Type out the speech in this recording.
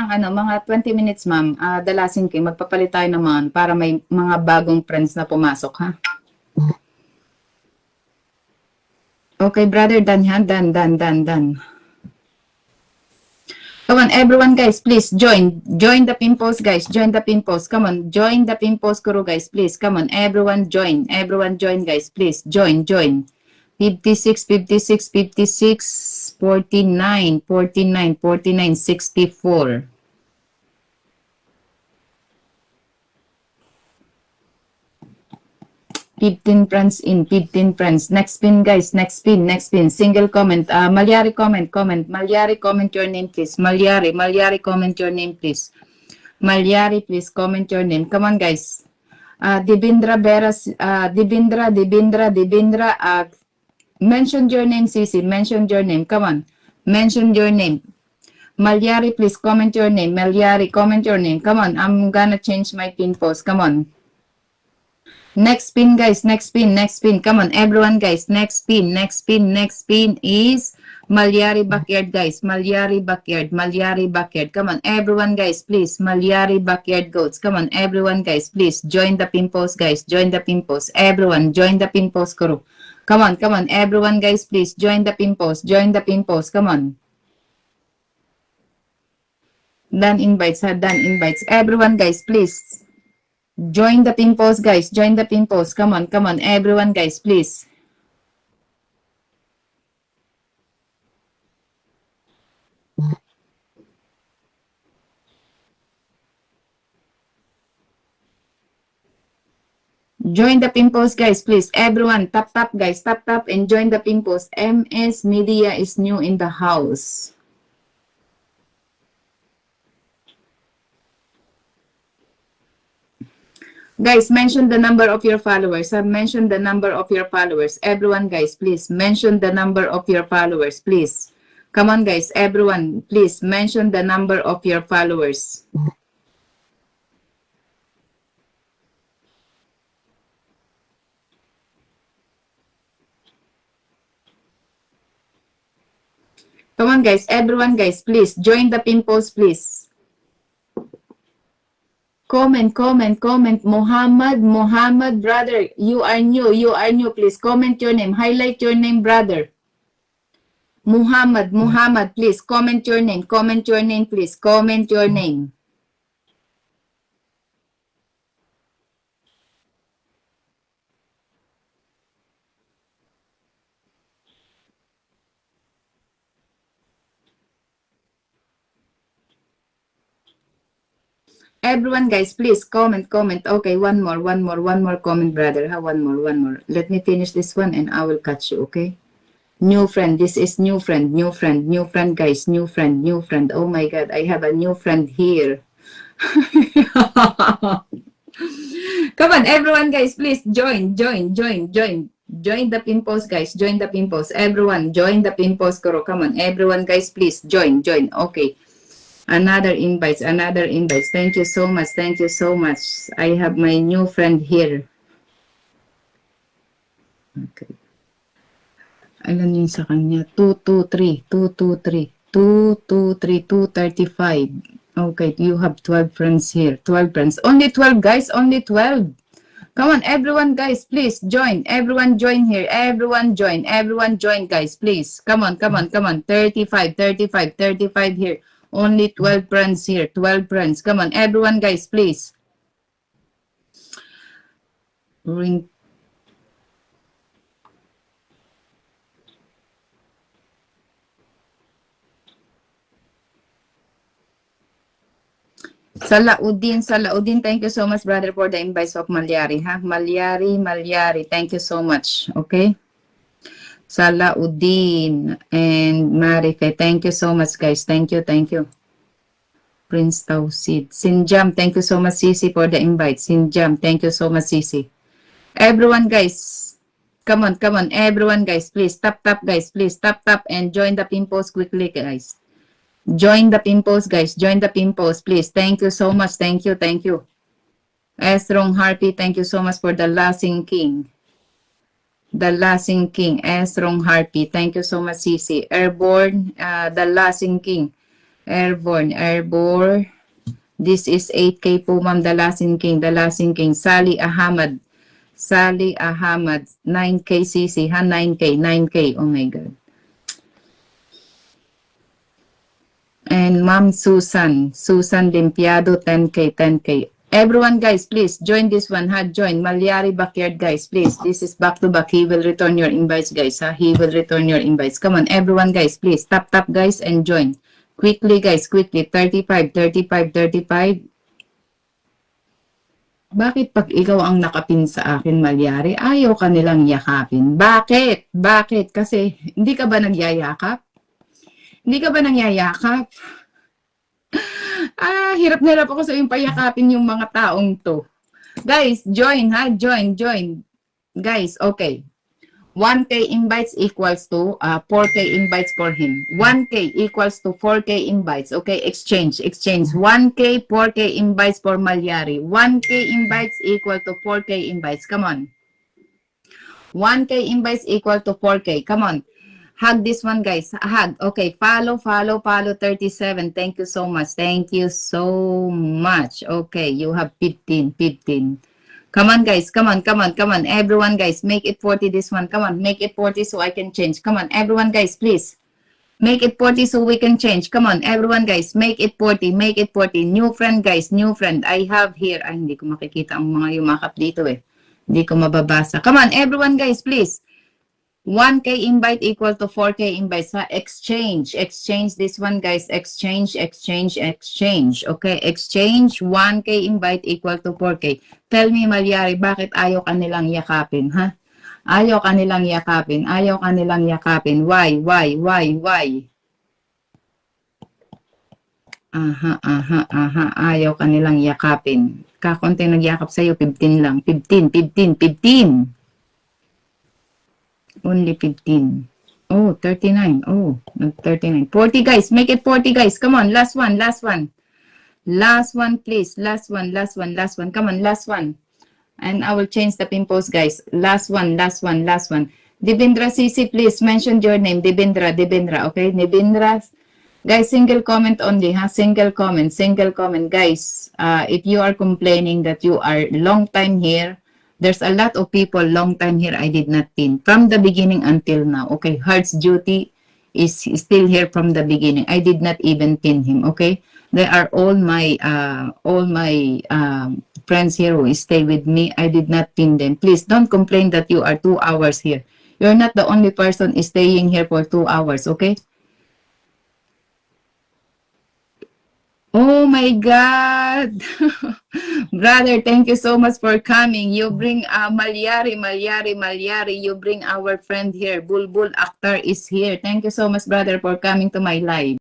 ng mga 20 minutes, ma'am. Dalasin kayo. Magpapalit tayo naman para may mga bagong friends na pumasok, ha? Okay, brother, done, ha? Done. Come on, everyone, guys, please join. Join the Pimpos, guys. Join the Pimpos. Come on, join the Pimpos crew, guys, please. Come on, everyone, join. Everyone, join, guys, please. Join. 56, 56, 56, 49, 49, 49, 64. 15 friends in, 15 friends. Next pin, guys. Next pin. Single comment. Malyari, comment. Malyari, comment your name, please. Malyari, comment your name, please. Malyari, please comment your name. Come on, guys. Dibindra Beras, Dibindra. Mention your name, Sisi. Mention your name. Come on. Mention your name. Malyari, please comment your name. Malyari, comment your name. Come on. I'm gonna change my pin post. Come on. Next pin, guys. Next pin. Come on, everyone, guys. Next pin is Malyari Backyard, guys. Malyari Backyard. Come on, everyone, guys, please. Malyari Backyard Goats. Come on, everyone, guys, please. Join the pin post, guys. Join the pin post. Everyone, join the pin post crew. Come on, everyone, guys, please. Join the pin post. Come on. Done invites. Everyone, guys, please. Join the pin post, guys. Come on, everyone, guys, please. Join the pin post, guys, please. Everyone, tap, guys. Tap, and join the pin post. MS Media is new in the house. Guys, mention the number of your followers. Mention the number of your followers. Everyone, guys, please. Mention the number of your followers, please. Come on, guys. Everyone, please. Mention the number of your followers. Come on, guys. Everyone, guys, please. Join the pin post, please. Comment. Muhammad, brother, you are new. Please comment your name. Highlight your name, brother. Muhammad, please comment your name. Please. Comment your name. Everyone, guys, please comment. Okay, one more comment, brother. One more. Let me finish this one and I will catch you, okay? New friend. This is new friend, guys. New friend. Oh my God, I have a new friend here. Come on, everyone, guys, please join. Join the pin post, guys. Join the pin post. Everyone, join the pin post. Come on, everyone, guys, please join. Okay. Another invites. Thank you so much. I have my new friend here. Okay. Alam niyo sa kanya, 223. 235. Okay, you have 12 friends here. 12 friends. Only 12, guys. Only 12. Come on, everyone, guys, please join. Everyone join here. Everyone join, guys, please. Come on. 35 here. Only 12 friends here. 12 friends. Come on, everyone, guys, please. Ring. Salaudin, thank you so much, brother, for the invites of Malyari, ha? Malyari, thank you so much, okay? Salaudin and Marife, thank you so much, guys. Thank you. Prince Tausid. Sinjam, thank you so much, Sisi, for the invite. Sinjam, thank you so much, Sisi. Everyone, guys, come on, everyone, guys, please, tap, guys, please, tap, and join the pin post quickly, guys. Join the pin post, guys. Join the pin post, please. Thank you so much. Thank you. Estrong Harpy, thank you so much for the Lasing King. Estrong Harpy, thank you so much, Sisi. Airborne, the Lasing King. Airborne. This is 8K po, ma'am. Dalasin King. Sally Ahmad. 9K CC, ha? 9K. Oh my God. And Ma'am Susan Limpiado, 10K. Everyone, guys, please join this one, ha? Join Malyari Backyard, guys, please. This is back to back. He will return your invites, guys, ha? He will return your invites. Come on, everyone, guys, please. Tap, guys, and join. Quickly, guys, quickly. 35. Bakit pag ikaw ang nakapin sa akin, Malyari, ayaw ka nilang yakapin? Bakit? Kasi hindi ka ba nagyayakap? Hirap na hirap ako sa yung payakapin yung mga taong to. Guys, join, ha? Join. Guys, okay. 1K invites equals to 4K invites for him. 1K equals to 4K invites. Okay, exchange. 1K, 4K invites for Malyari. 1K invites equal to 4K invites. Come on. 1K invites equal to 4K. Come on. Hug this one, guys. Hug. Okay, follow 37. Thank you so much. Okay, you have 15. Come on, guys. Come on. Everyone, guys, make it 40 this one. Come on, make it 40 so I can change. Come on, everyone, guys, please. Make it 40 so we can change. Come on, everyone, guys, make it 40. New friend, guys, I have here. Ay, hindi ko makikita ang mga yumakap dito eh. Hindi ko mababasa. Come on, everyone, guys, please. 1K invite equal to 4K invites. Ha? Exchange this one, guys. Exchange. Okay, exchange 1K invite equal to 4K. Tell me, Malyari, bakit ayaw kanilang yakapin, ha? Ayaw kanilang yakapin. Why? Ayaw kanilang yakapin. Kakonti nagyakap sa'yo, 15 lang. 15. Only 15. Oh, 39. Oh, 39. 40, guys. Make it 40, guys. Come on. Last one. Last one, please. Last one. Come on, last one. And I will change the pin post, guys. Last one. Devendra CC, please mention your name. Devendra. Okay, Devendra. Guys, single comment only, ha? Single comment. Guys, if you are complaining that you are long time here, there's a lot of people long time here I did not pin from the beginning until now. Okay, Heart's Duty is still here from the beginning. I did not even pin him. Okay, they are all my friends here who stay with me. I did not pin them. Please don't complain that you are 2 hours here. You're not the only person staying here for 2 hours. Okay. Oh my God! Brother, thank you so much for coming. You bring Malyari. You bring our friend here. Bulbul Akhtar is here. Thank you so much, brother, for coming to my live.